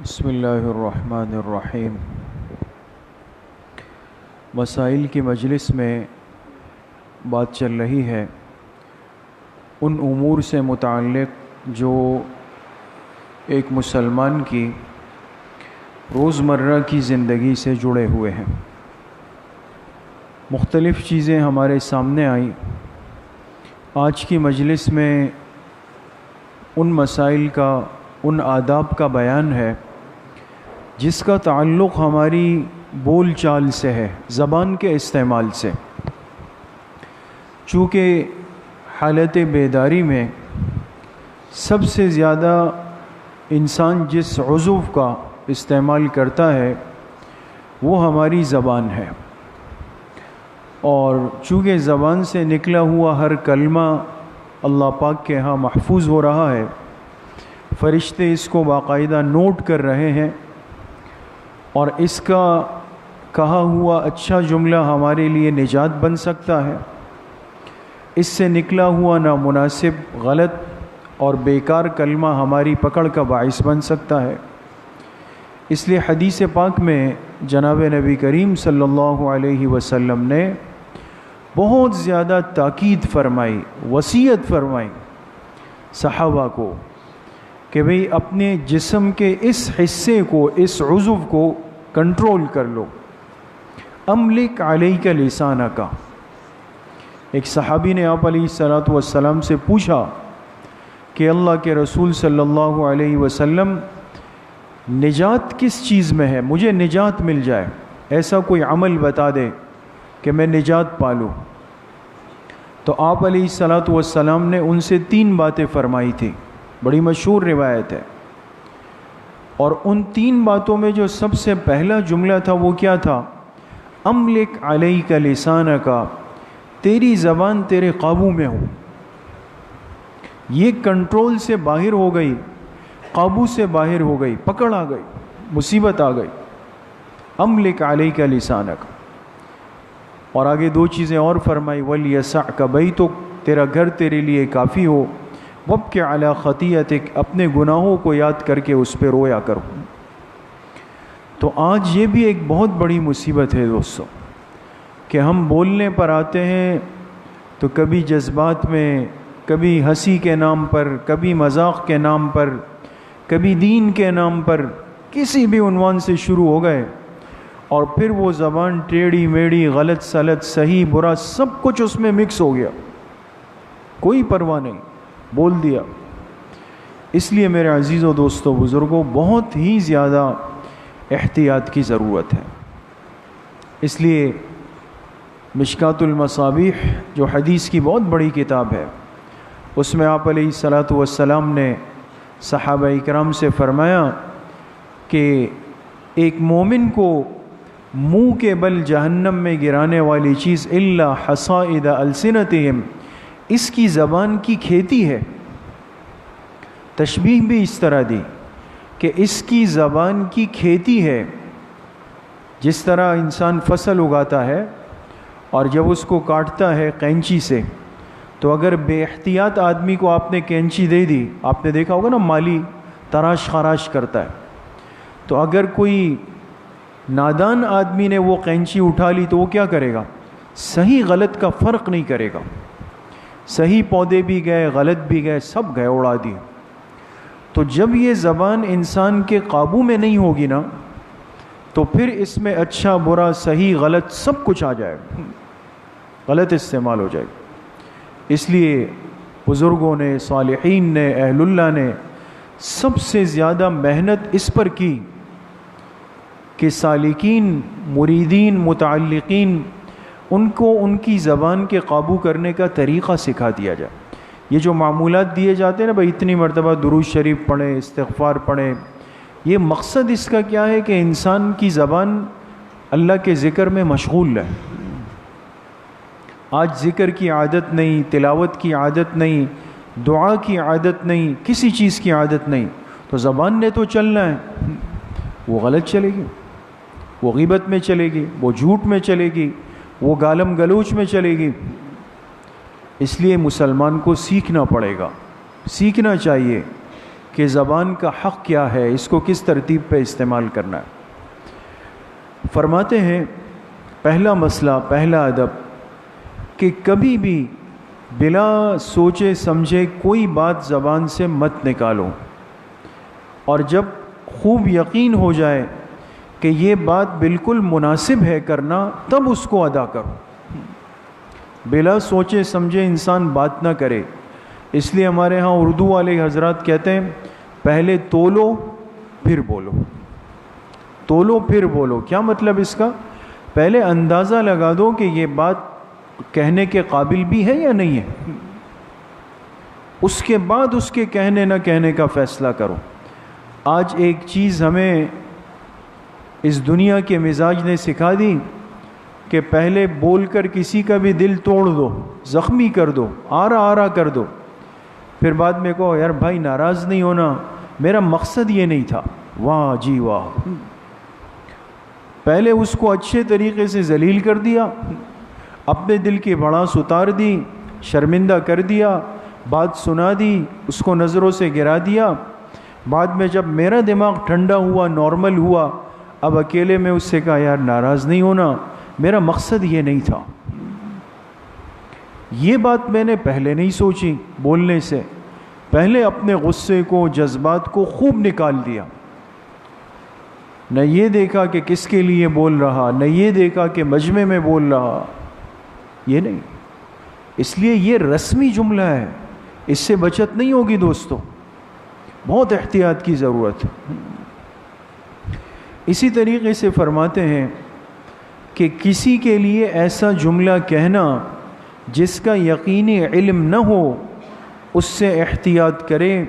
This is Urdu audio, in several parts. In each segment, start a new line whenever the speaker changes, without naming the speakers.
بسم اللہ الرحمن الرحیم۔ مسائل کی مجلس میں بات چل رہی ہے ان امور سے متعلق جو ایک مسلمان کی روزمرہ کی زندگی سے جڑے ہوئے ہیں۔ مختلف چیزیں ہمارے سامنے آئیں۔ آج کی مجلس میں ان مسائل کا، ان آداب کا بیان ہے جس کا تعلق ہماری بول چال سے ہے، زبان کے استعمال سے۔ چونکہ حالت بیداری میں سب سے زیادہ انسان جس عضو کا استعمال کرتا ہے وہ ہماری زبان ہے، اور چونکہ زبان سے نکلا ہوا ہر کلمہ اللہ پاک کے ہاں محفوظ ہو رہا ہے، فرشتے اس کو باقاعدہ نوٹ کر رہے ہیں، اور اس کا کہا ہوا اچھا جملہ ہمارے لیے نجات بن سکتا ہے، اس سے نکلا ہوا نامناسب، غلط اور بیکار کلمہ ہماری پکڑ کا باعث بن سکتا ہے۔ اس لیے حدیث پاک میں جناب نبی کریم صلی اللہ علیہ وسلم نے بہت زیادہ تاکید فرمائی، وصیت فرمائی صحابہ کو کہ بھئی اپنے جسم کے اس حصے کو، اس عضو کو کنٹرول کر لو۔ املک علیک لسانک۔ ایک صحابی نے آپ علیہ السلام سے پوچھا کہ اللہ کے رسول صلی اللہ علیہ وسلم، نجات کس چیز میں ہے؟ مجھے نجات مل جائے، ایسا کوئی عمل بتا دے کہ میں نجات پالوں۔ تو آپ علیہ السلام نے ان سے 3 باتیں فرمائی تھی، بڑی مشہور روایت ہے، اور ان 3 باتوں میں جو سب سے پہلا جملہ تھا وہ کیا تھا؟ املک علیک لسانک، تیری زبان تیرے قابو میں ہو۔ یہ کنٹرول سے باہر ہو گئی، قابو سے باہر ہو گئی، پکڑ آ گئی، مصیبت آ گئی۔ املک علیک لسانک۔ اور آگے 2 چیزیں اور فرمائی، ولیسعک بیتک، تیرا گھر تیرے لیے کافی ہو، وابکی علی خطیئتک، اپنے گناہوں کو یاد کر کے اس پہ رویا کرو۔ تو آج یہ بھی ایک بہت بڑی مصیبت ہے دوستو کہ ہم بولنے پر آتے ہیں تو کبھی جذبات میں، کبھی ہنسی کے نام پر، کبھی مذاق کے نام پر، کبھی دین کے نام پر، کسی بھی عنوان سے شروع ہو گئے، اور پھر وہ زبان ٹیڑھی میڑھی، غلط سلط، صحیح برا سب کچھ اس میں مکس ہو گیا، کوئی پرواہ نہیں، بول دیا۔ اس لیے میرے عزیزوں، دوستوں، بزرگوں، بہت ہی زیادہ احتیاط کی ضرورت ہے۔ اس لیے مشکات المصابیح جو حدیث کی بہت بڑی کتاب ہے، اس میں آپ علیہ السلام نے صحابہ اکرام سے فرمایا کہ ایک مومن کو منہ کے بل جہنم میں گرانے والی چیز الا حصائد السنتہم، اس کی زبان کی کھیتی ہے۔ تشبیہ بھی اس طرح دی کہ اس کی زبان کی کھیتی ہے۔ جس طرح انسان فصل اگاتا ہے اور جب اس کو کاٹتا ہے کینچی سے، تو اگر بے احتیاط آدمی کو آپ نے کینچی دے دی، آپ نے دیکھا ہوگا نا مالی تراش خراش کرتا ہے، تو اگر کوئی نادان آدمی نے وہ کینچی اٹھا لی تو وہ کیا کرے گا؟ صحیح غلط کا فرق نہیں کرے گا، صحیح پودے بھی گئے، غلط بھی گئے، سب گئے، اڑا دیے۔ تو جب یہ زبان انسان کے قابو میں نہیں ہوگی نا، تو پھر اس میں اچھا برا، صحیح غلط سب کچھ آ جائے گا، غلط استعمال ہو جائے گا۔ اس لیے بزرگوں نے، صالحین نے، اہل اللہ نے سب سے زیادہ محنت اس پر کی کہ سالکین، مریدین، متعلقین، ان کو ان کی زبان کے قابو کرنے کا طریقہ سکھا دیا جائے۔ یہ جو معمولات دیے جاتے ہیں نا، بھائی اتنی مرتبہ درود شریف پڑھیں، استغفار پڑھیں، یہ مقصد اس کا کیا ہے کہ انسان کی زبان اللہ کے ذکر میں مشغول ہے۔ آج ذکر کی عادت نہیں، تلاوت کی عادت نہیں، دعا کی عادت نہیں، کسی چیز کی عادت نہیں، تو زبان نے تو چلنا ہے، وہ غلط چلے گی، وہ غیبت میں چلے گی، وہ جھوٹ میں چلے گی، وہ گالم گلوچ میں چلے گی۔ اس لیے مسلمان کو سیکھنا پڑے گا، سیکھنا چاہیے کہ زبان کا حق کیا ہے، اس کو کس ترتیب پہ استعمال کرنا ہے۔ فرماتے ہیں پہلا مسئلہ، پہلا ادب کہ کبھی بھی بلا سوچے سمجھے کوئی بات زبان سے مت نکالو، اور جب خوب یقین ہو جائے کہ یہ بات بالکل مناسب ہے کرنا، تب اس کو ادا کرو۔ بلا سوچے سمجھے انسان بات نہ کرے۔ اس لیے ہمارے ہاں اردو والے حضرات کہتے ہیں پہلے تولو پھر بولو، تولو پھر بولو۔ کیا مطلب اس کا؟ پہلے اندازہ لگا دو کہ یہ بات کہنے کے قابل بھی ہے یا نہیں ہے، اس کے بعد اس کے کہنے نہ کہنے کا فیصلہ کرو۔ آج ایک چیز ہمیں اس دنیا کے مزاج نے سکھا دی کہ پہلے بول کر کسی کا بھی دل توڑ دو، زخمی کر دو، آرا کر دو، پھر بعد میں کہو یار بھائی ناراض نہیں ہونا، میرا مقصد یہ نہیں تھا۔ واہ جی واہ، پہلے اس کو اچھے طریقے سے ذلیل کر دیا، اپنے دل کی بھڑاس اتار دی، شرمندہ کر دیا، بات سنا دی، اس کو نظروں سے گرا دیا۔ بعد میں جب میرا دماغ ٹھنڈا ہوا، نارمل ہوا، اب اکیلے میں اس سے کہا یار ناراض نہیں ہونا، میرا مقصد یہ نہیں تھا۔ یہ بات میں نے پہلے نہیں سوچی، بولنے سے پہلے اپنے غصے کو، جذبات کو خوب نکال دیا، نہ یہ دیکھا کہ کس کے لیے بول رہا، نہ یہ دیکھا کہ مجمع میں بول رہا، یہ نہیں۔ اس لیے یہ رسمی جملہ ہے، اس سے بچت نہیں ہوگی دوستو، بہت احتیاط کی ضرورت ہے۔ اسی طریقے سے فرماتے ہیں کہ کسی کے لیے ایسا جملہ کہنا جس کا یقینی علم نہ ہو، اس سے احتیاط کرے،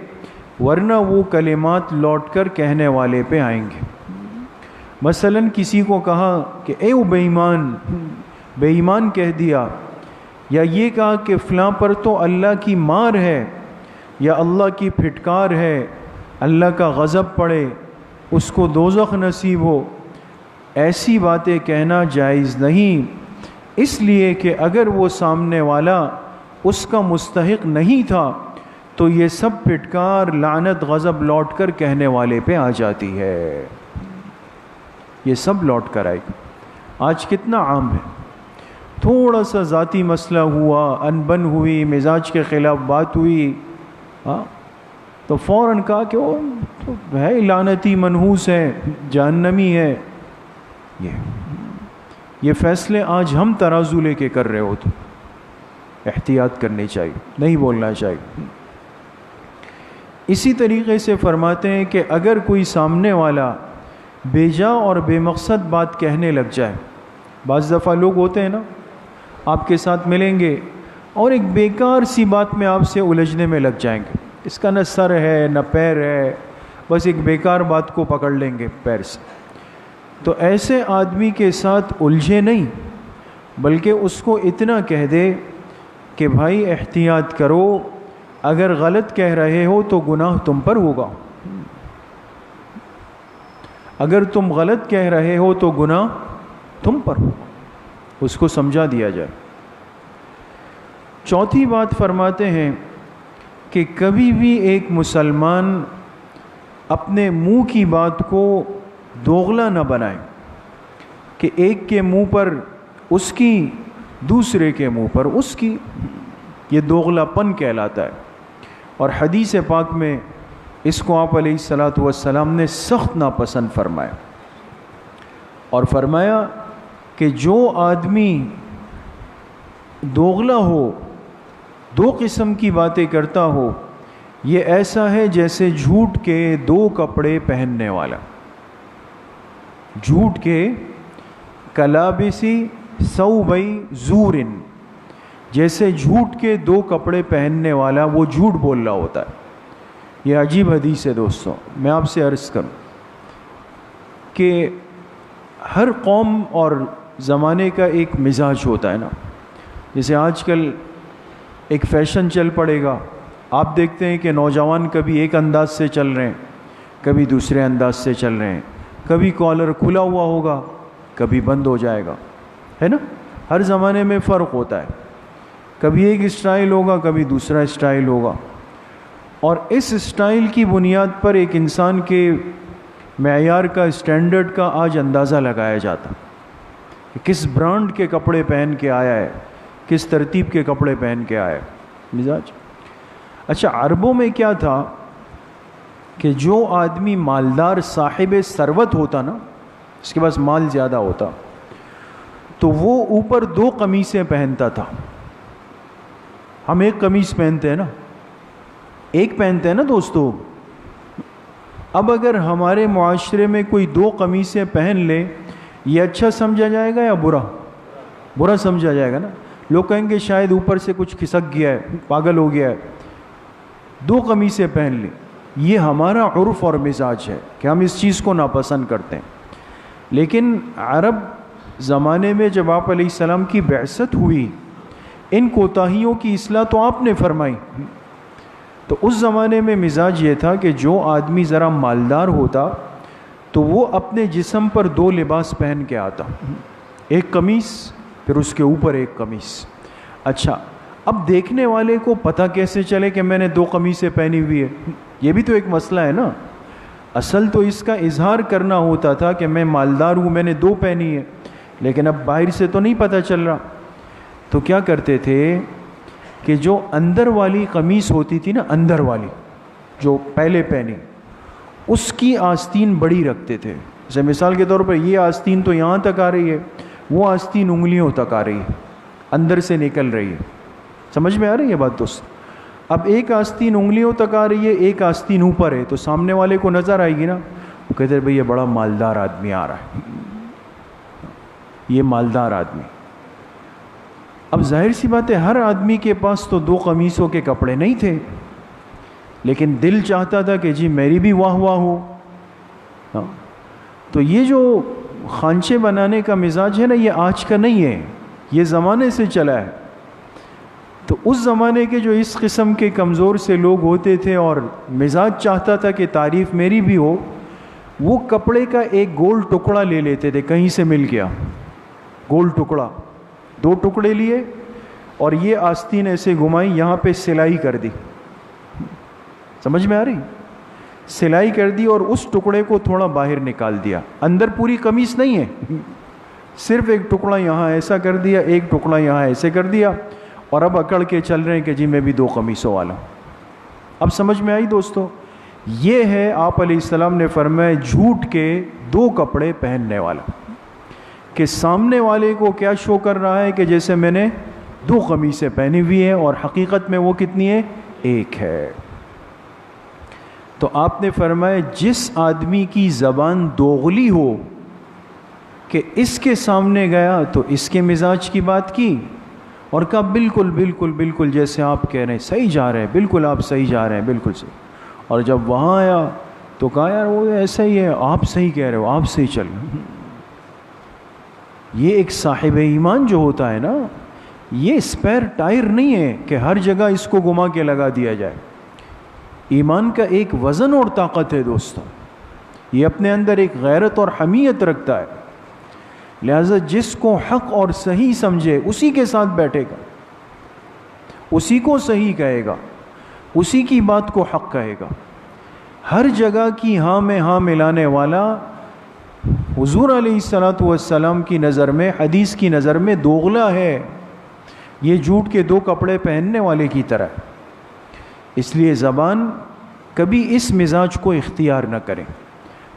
ورنہ وہ کلمات لوٹ کر کہنے والے پہ آئیں گے۔ مثلا کسی کو کہا کہ اے بے ایمان، بے ایمان کہہ دیا، یا یہ کہا کہ فلاں پر تو اللہ کی مار ہے، یا اللہ کی پھٹکار ہے، اللہ کا غضب پڑے، اس کو دوزخ نصیب ہو، ایسی باتیں کہنا جائز نہیں، اس لیے کہ اگر وہ سامنے والا اس کا مستحق نہیں تھا تو یہ سب پھٹکار، لعنت، غضب لوٹ کر کہنے والے پہ آ جاتی ہے، یہ سب لوٹ کر آئے گا۔ آج کتنا عام ہے، تھوڑا سا ذاتی مسئلہ ہوا، انبن ہوئی، مزاج کے خلاف بات ہوئی، تو فوراً کہا کہ وہ ہے لعنتی، منحوس ہے، جہنمی ہے۔ یہ فیصلے آج ہم ترازو لے کے کر رہے ہو، تو احتیاط کرنی چاہیے، نہیں بولنا چاہیے۔ اسی طریقے سے فرماتے ہیں کہ اگر کوئی سامنے والا بے جا اور بے مقصد بات کہنے لگ جائے، بعض دفعہ لوگ ہوتے ہیں نا، آپ کے ساتھ ملیں گے اور ایک بیکار سی بات میں آپ سے الجھنے میں لگ جائیں گے، اس کا نہ سر ہے نہ پیر ہے، بس ایک بیکار بات کو پکڑ لیں گے پیر سے۔ تو ایسے آدمی کے ساتھ الجھے نہیں، بلکہ اس کو اتنا کہہ دے کہ بھائی احتیاط کرو، اگر غلط کہہ رہے ہو تو گناہ تم پر ہوگا، اگر تم غلط کہہ رہے ہو تو گناہ تم پر ہوگا، اس کو سمجھا دیا جائے۔ چوتھی بات فرماتے ہیں کہ کبھی بھی ایک مسلمان اپنے منہ کی بات کو دوغلا نہ بنائے، کہ ایک کے منہ پر اس کی، دوسرے کے منہ پر اس کی، یہ دوغلا پن کہلاتا ہے۔ اور حدیث پاک میں اس کو آپ علیہ الصلاۃ والسلام نے سخت ناپسند فرمایا، اور فرمایا کہ جو آدمی دوغلا ہو، دو قسم کی باتیں کرتا ہو، یہ ایسا ہے جیسے جھوٹ کے دو کپڑے پہننے والا، جھوٹ کے کلابسی ثوبی زورن، جیسے جھوٹ کے دو کپڑے پہننے والا وہ جھوٹ بول رہا ہوتا ہے۔ یہ عجیب حدیث ہے دوستوں۔ میں آپ سے عرض کروں کہ ہر قوم اور زمانے کا ایک مزاج ہوتا ہے نا، جیسے آج کل ایک فیشن چل پڑے گا، آپ دیکھتے ہیں کہ نوجوان کبھی ایک انداز سے چل رہے ہیں، کبھی دوسرے انداز سے چل رہے ہیں، کبھی کالر کھلا ہوا ہوگا، کبھی بند ہو جائے گا، ہے نا؟ ہر زمانے میں فرق ہوتا ہے، کبھی ایک اسٹائل ہوگا، کبھی دوسرا اسٹائل ہوگا۔ اور اس اسٹائل کی بنیاد پر ایک انسان کے معیار کا، اسٹینڈرڈ کا آج اندازہ لگایا جاتا کہ کس برانڈ کے کپڑے پہن کے آیا ہے، کس ترتیب کے کپڑے پہن کے آیا ہے مزاج۔ اچھا، عربوں میں کیا تھا کہ جو آدمی مالدار صاحب ثروت ہوتا نا، اس کے پاس مال زیادہ ہوتا، تو وہ اوپر 2 قمیصیں پہنتا تھا۔ ہم ایک قمیص پہنتے ہیں نا، ایک پہنتے ہیں نا دوستو۔ اب اگر ہمارے معاشرے میں کوئی 2 قمیصیں پہن لے، یہ اچھا سمجھا جائے گا یا برا؟ برا سمجھا جائے گا نا۔ لوگ کہیں گے شاید اوپر سے کچھ کھسک گیا ہے، پاگل ہو گیا ہے، 2 قمیصیں پہن لیں۔ یہ ہمارا عرف اور مزاج ہے کہ ہم اس چیز کو ناپسند کرتے ہیں۔ لیکن عرب زمانے میں جب آپ علیہ السلام کی بعثت ہوئی، ان کوتاہیوں کی اصلاح تو آپ نے فرمائی، تو اس زمانے میں مزاج یہ تھا کہ جو آدمی ذرا مالدار ہوتا تو وہ اپنے جسم پر 2 لباس پہن کے آتا، ایک قمیص پھر اس کے اوپر ایک قمیص۔ اچھا، اب دیکھنے والے کو پتہ کیسے چلے کہ میں نے 2 قمیصیں پہنی ہوئی ہے؟ یہ بھی تو ایک مسئلہ ہے نا۔ اصل تو اس کا اظہار کرنا ہوتا تھا کہ میں مالدار ہوں، میں نے 2 پہنی ہے، لیکن اب باہر سے تو نہیں پتہ چل رہا۔ تو کیا کرتے تھے کہ جو اندر والی قمیص ہوتی تھی نا، اندر والی جو پہلے پہنی، اس کی آستین بڑی رکھتے تھے۔ جیسے مثال کے طور پر یہ آستین تو یہاں تک آ رہی ہے، وہ آستین انگلیوں تک آ رہی ہے، اندر سے نکل رہی ہے۔ سمجھ میں آ رہی ہے بات دوست؟ اب ایک آستین انگلیوں تک آ رہی ہے، ایک آستین اوپر ہے، تو سامنے والے کو نظر آئے گی نا، وہ کہتے ہیں بھئی یہ بڑا مالدار آدمی آ رہا ہے، یہ مالدار آدمی۔ اب ظاہر سی بات ہے ہر آدمی کے پاس تو 2 قمیصوں کے کپڑے نہیں تھے، لیکن دل چاہتا تھا کہ جی میری بھی واہ واہ ہو۔ تو یہ جو خانچے بنانے کا مزاج ہے نا، یہ آج کا نہیں ہے، یہ زمانے سے چلا ہے۔ تو اس زمانے کے جو اس قسم کے کمزور سے لوگ ہوتے تھے اور مزاج چاہتا تھا کہ تعریف میری بھی ہو، وہ کپڑے کا ایک گول ٹکڑا لے لیتے تھے، کہیں سے مل گیا گول ٹکڑا، 2 ٹکڑے لیے اور یہ آستین ایسے گھمائی، یہاں پہ سلائی کر دی۔ سمجھ میں آ رہی؟ سلائی کر دی اور اس ٹکڑے کو تھوڑا باہر نکال دیا، اندر پوری قمیص نہیں ہے، صرف ایک ٹکڑا یہاں ایسا کر دیا، ایک ٹکڑا یہاں ایسے کر دیا، اور اب اکڑ کے چل رہے ہیں کہ جی میں بھی 2 قمیصوں والا۔ اب سمجھ میں آئی دوستو؟ یہ ہے آپ علیہ السلام نے فرمایا جھوٹ کے 2 کپڑے پہننے والا، کہ سامنے والے کو کیا شو کر رہا ہے کہ جیسے میں نے 2 قمیصیں پہنی ہوئی ہیں، اور حقیقت میں وہ کتنی ہے؟ 1 ہے۔ تو آپ نے فرمایا جس آدمی کی زبان دوغلی ہو کہ اس کے سامنے گیا تو اس کے مزاج کی بات کی اور کہا بالکل بالکل بالکل جیسے آپ کہہ رہے ہیں صحیح جا رہے ہیں، بالکل آپ صحیح جا رہے ہیں، بالکل صحیح، اور جب وہاں آیا تو کہا یار وہ ایسا ہی ہے، آپ صحیح کہہ رہے ہو، آپ صحیح چل رہے ہیں۔ یہ ایک صاحب ایمان جو ہوتا ہے نا، یہ اسپیئر ٹائر نہیں ہے کہ ہر جگہ اس کو گھما کے لگا دیا جائے۔ ایمان کا ایک وزن اور طاقت ہے دوستو، یہ اپنے اندر ایک غیرت اور حمیت رکھتا ہے، لہذا جس کو حق اور صحیح سمجھے اسی کے ساتھ بیٹھے گا، اسی کو صحیح کہے گا، اسی کی بات کو حق کہے گا۔ ہر جگہ کی ہاں میں ہاں ملانے والا حضور علیہ الصلوۃ والسلام کی نظر میں، حدیث کی نظر میں دوغلا ہے، یہ جھوٹ کے 2 کپڑے پہننے والے کی طرح۔ اس لیے زبان کبھی اس مزاج کو اختیار نہ کرے،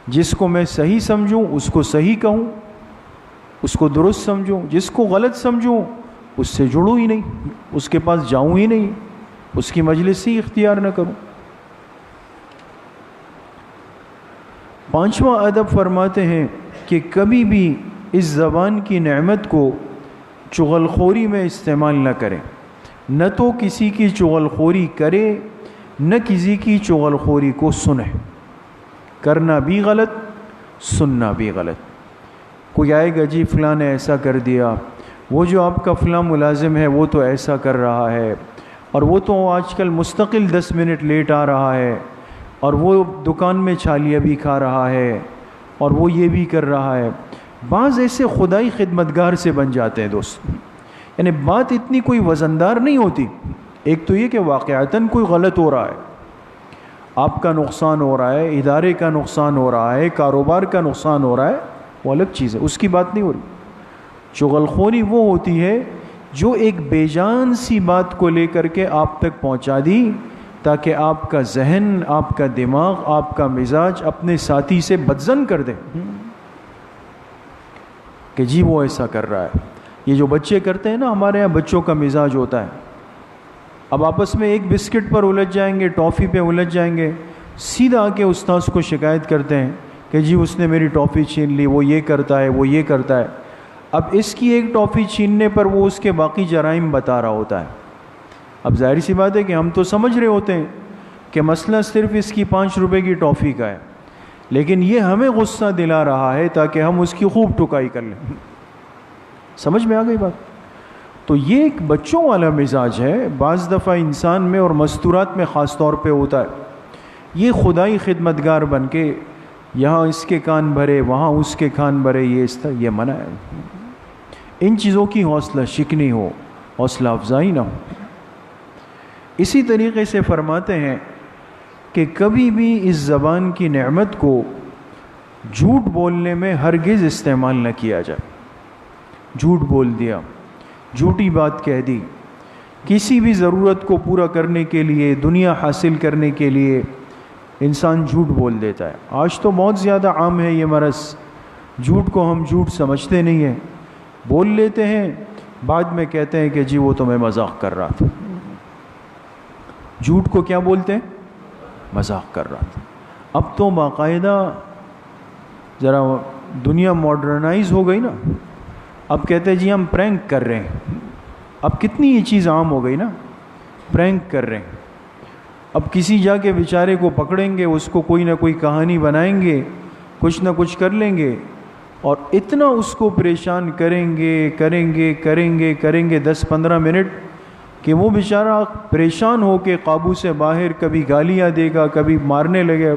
جس کو میں صحیح سمجھوں اس کو صحیح کہوں، اس کو درست سمجھوں، جس کو غلط سمجھوں اس سے جڑوں ہی نہیں، اس کے پاس جاؤں ہی نہیں، اس کی مجلس ہی اختیار نہ کروں۔ 5واں ادب فرماتے ہیں کہ کبھی بھی اس زبان کی نعمت کو چغلخوری میں استعمال نہ کریں، نہ تو کسی کی چغلخوری کرے نہ کسی کی چغلخوری کو سنے، کرنا بھی غلط، سننا بھی غلط۔ کوئی آئے گا جی فلاں نے ایسا کر دیا، وہ جو آپ کا فلاں ملازم ہے وہ تو ایسا کر رہا ہے، اور وہ تو آج کل مستقل 10 منٹ لیٹ آ رہا ہے، اور وہ دکان میں چھالیاں بھی کھا رہا ہے، اور وہ یہ بھی کر رہا ہے۔ بعض ایسے خدائی خدمتگار سے بن جاتے ہیں دوست، یعنی بات اتنی کوئی وزندار نہیں ہوتی، ایک تو یہ کہ واقعتاً کوئی غلط ہو رہا ہے، آپ کا نقصان ہو رہا ہے، ادارے کا نقصان ہو رہا ہے، کاروبار کا نقصان ہو رہا ہے، وہ الگ چیز ہے، اس کی بات نہیں ہو رہی۔ چغلخوری وہ ہوتی ہے جو ایک بے جان سی بات کو لے کر کے آپ تک پہنچا دی تاکہ آپ کا ذہن، آپ کا دماغ، آپ کا مزاج اپنے ساتھی سے بدظن کر دے کہ جی وہ ایسا کر رہا ہے۔ یہ جو بچے کرتے ہیں نا، ہمارے یہاں بچوں کا مزاج ہوتا ہے، اب آپس میں ایک بسکٹ پر الجھ جائیں گے، ٹافی پہ الجھ جائیں گے، سیدھا آ کے استاذ کو شکایت کرتے ہیں کہ جی اس نے میری ٹافی چھین لی، وہ یہ کرتا ہے، وہ یہ کرتا ہے۔ اب اس کی ایک ٹافی چھیننے پر وہ اس کے باقی جرائم بتا رہا ہوتا ہے۔ اب ظاہر سی بات ہے کہ ہم تو سمجھ رہے ہوتے ہیں کہ مسئلہ صرف اس کی 5 روپے کی ٹافی کا ہے، لیکن یہ ہمیں غصہ دلا رہا ہے تاکہ ہم اس کی خوب ٹکائی کر لیں۔ سمجھ میں آ گئی بات؟ تو یہ ایک بچوں والا مزاج ہے، بعض دفعہ انسان میں اور مستورات میں خاص طور پہ ہوتا ہے۔ یہ خدائی خدمتگار بن کے یہاں اس کے کان بھرے، وہاں اس کے کان بھرے، یہ منع ہے۔ ان چیزوں کی حوصلہ شکنی ہو، حوصلہ افزائی نہ ہو۔ اسی طریقے سے فرماتے ہیں کہ کبھی بھی اس زبان کی نعمت کو جھوٹ بولنے میں ہرگز استعمال نہ کیا جائے۔ جھوٹ بول دیا، جھوٹی بات کہہ دی، کسی بھی ضرورت کو پورا کرنے کے لیے، دنیا حاصل کرنے کے لیے انسان جھوٹ بول دیتا ہے۔ آج تو بہت زیادہ عام ہے یہ مرض، جھوٹ کو ہم جھوٹ سمجھتے نہیں ہیں، بول لیتے ہیں، بعد میں کہتے ہیں کہ جی وہ تو میں مذاق کر رہا تھا۔ جھوٹ کو کیا بولتے ہیں؟ مذاق کر رہا تھا۔ اب تو باقاعدہ ذرا دنیا ماڈرنائز ہو گئی نا، اب کہتے ہیں جی ہم پرینک کر رہے ہیں۔ اب کتنی یہ چیز عام ہو گئی نا، پرینک کر رہے ہیں۔ اب کسی جا کے بیچارے کو پکڑیں گے، اس کو کوئی نہ کوئی کہانی بنائیں گے، کچھ نہ کچھ کر لیں گے، اور اتنا اس کو پریشان کریں گے 10-15 منٹ کہ وہ بیچارہ پریشان ہو کے قابو سے باہر، کبھی گالیاں دے گا، کبھی مارنے لگے،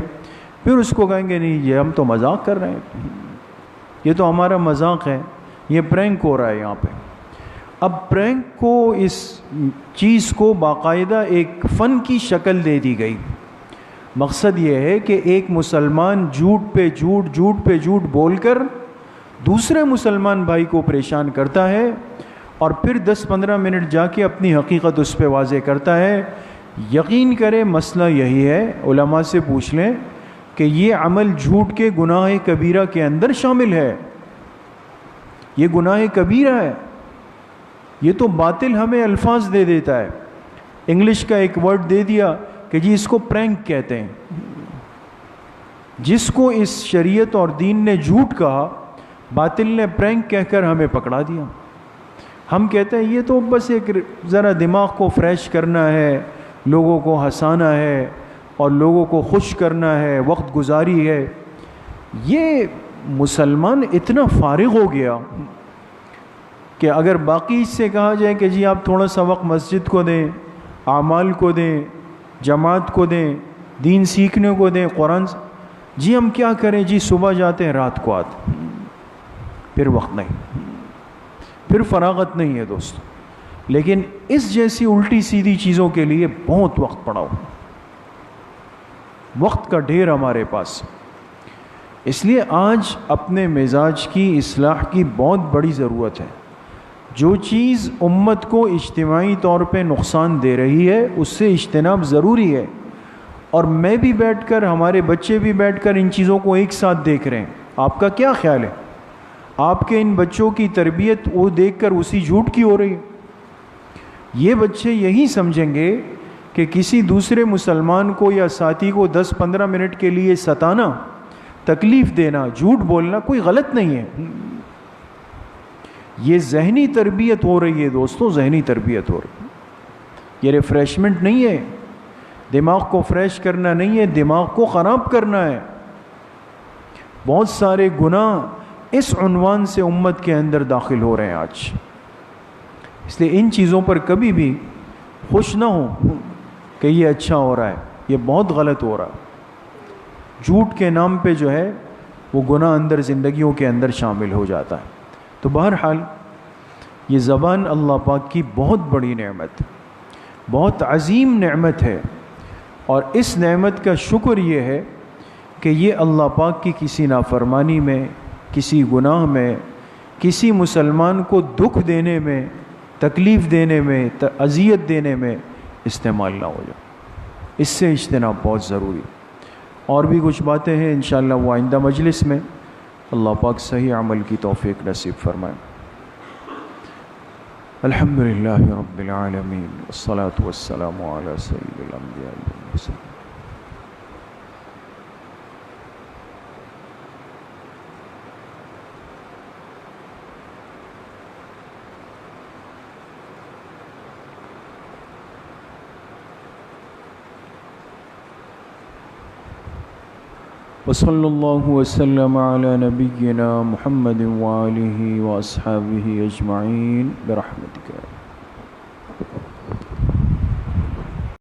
پھر اس کو کہیں گے نہیں یہ ہم تو مذاق کر رہے ہیں، یہ تو ہمارا مذاق ہے، یہ پرینک ہو رہا ہے یہاں پہ۔ اب پرینک کو، اس چیز کو باقاعدہ ایک فن کی شکل دے دی گئی۔ مقصد یہ ہے کہ ایک مسلمان جھوٹ پہ جھوٹ بول کر دوسرے مسلمان بھائی کو پریشان کرتا ہے، اور پھر 10-15 منٹ جا کے اپنی حقیقت اس پہ واضح کرتا ہے۔ یقین کرے مسئلہ یہی ہے، علماء سے پوچھ لیں کہ یہ عمل جھوٹ کے گناہ کبیرہ کے اندر شامل ہے، یہ گناہ کبیرہ ہے۔ یہ تو باطل ہمیں الفاظ دے دیتا ہے، انگلش کا ایک ورڈ دے دیا کہ جی اس کو پرینک کہتے ہیں۔ جس کو اس شریعت اور دین نے جھوٹ کہا، باطل نے پرینک کہہ کر ہمیں پکڑا دیا۔ ہم کہتے ہیں یہ تو بس ایک ذرا دماغ کو فریش کرنا ہے، لوگوں کو ہنسانا ہے اور لوگوں کو خوش کرنا ہے، وقت گزاری ہے۔ یہ مسلمان اتنا فارغ ہو گیا کہ اگر باقی اس سے کہا جائے کہ جی آپ تھوڑا سا وقت مسجد کو دیں، اعمال کو دیں، جماعت کو دیں، دین سیکھنے کو دیں، قرآن، جی ہم کیا کریں، جی صبح جاتے ہیں رات کو آتے، پھر وقت نہیں، پھر فراغت نہیں ہے دوستو۔ لیکن اس جیسی الٹی سیدھی چیزوں کے لیے بہت وقت پڑا ہو، وقت کا ڈھیر ہمارے پاس۔ اس لیے آج اپنے مزاج کی اصلاح کی بہت بڑی ضرورت ہے۔ جو چیز امت کو اجتماعی طور پہ نقصان دے رہی ہے اس سے اجتناب ضروری ہے، اور میں بھی بیٹھ کر، ہمارے بچے بھی بیٹھ کر ان چیزوں کو ایک ساتھ دیکھ رہے ہیں۔ آپ کا کیا خیال ہے؟ آپ کے ان بچوں کی تربیت وہ دیکھ کر اسی جھوٹ کی ہو رہی ہے؟ یہ بچے یہی سمجھیں گے کہ کسی دوسرے مسلمان کو یا ساتھی کو 10-15 منٹ کے لیے ستانا، تکلیف دینا، جھوٹ بولنا کوئی غلط نہیں ہے۔ یہ ذہنی تربیت ہو رہی ہے دوستو، ذہنی تربیت ہو رہی ہے، یہ ریفریشمنٹ نہیں ہے، دماغ کو فریش کرنا نہیں ہے، دماغ کو خراب کرنا ہے۔ بہت سارے گناہ اس عنوان سے امت کے اندر داخل ہو رہے ہیں آج۔ اس لیے ان چیزوں پر کبھی بھی خوش نہ ہو کہ یہ اچھا ہو رہا ہے، یہ بہت غلط ہو رہا ہے۔ جھوٹ کے نام پہ جو ہے وہ گناہ اندر زندگیوں کے اندر شامل ہو جاتا ہے۔ تو بہرحال یہ زبان اللہ پاک کی بہت بڑی نعمت، بہت عظیم نعمت ہے، اور اس نعمت کا شکر یہ ہے کہ یہ اللہ پاک کی کسی نافرمانی میں، کسی گناہ میں، کسی مسلمان کو دکھ دینے میں، تکلیف دینے میں، اذیت دینے میں استعمال نہ ہو جائے۔ اس سے اجتناب بہت ضروری۔ اور بھی کچھ باتیں ہیں انشاءاللہ وہ آئندہ مجلس میں، اللہ پاک صحیح عمل کی توفیق نصیب فرمائے۔ الحمدللہ رب العالمین والصلاة والسلام علی سید الانبیاء والمرسلین۔ وصلی اللہ وسلم علی نبینا محمد وآلہ واصحابہ اجمعین برحمتک۔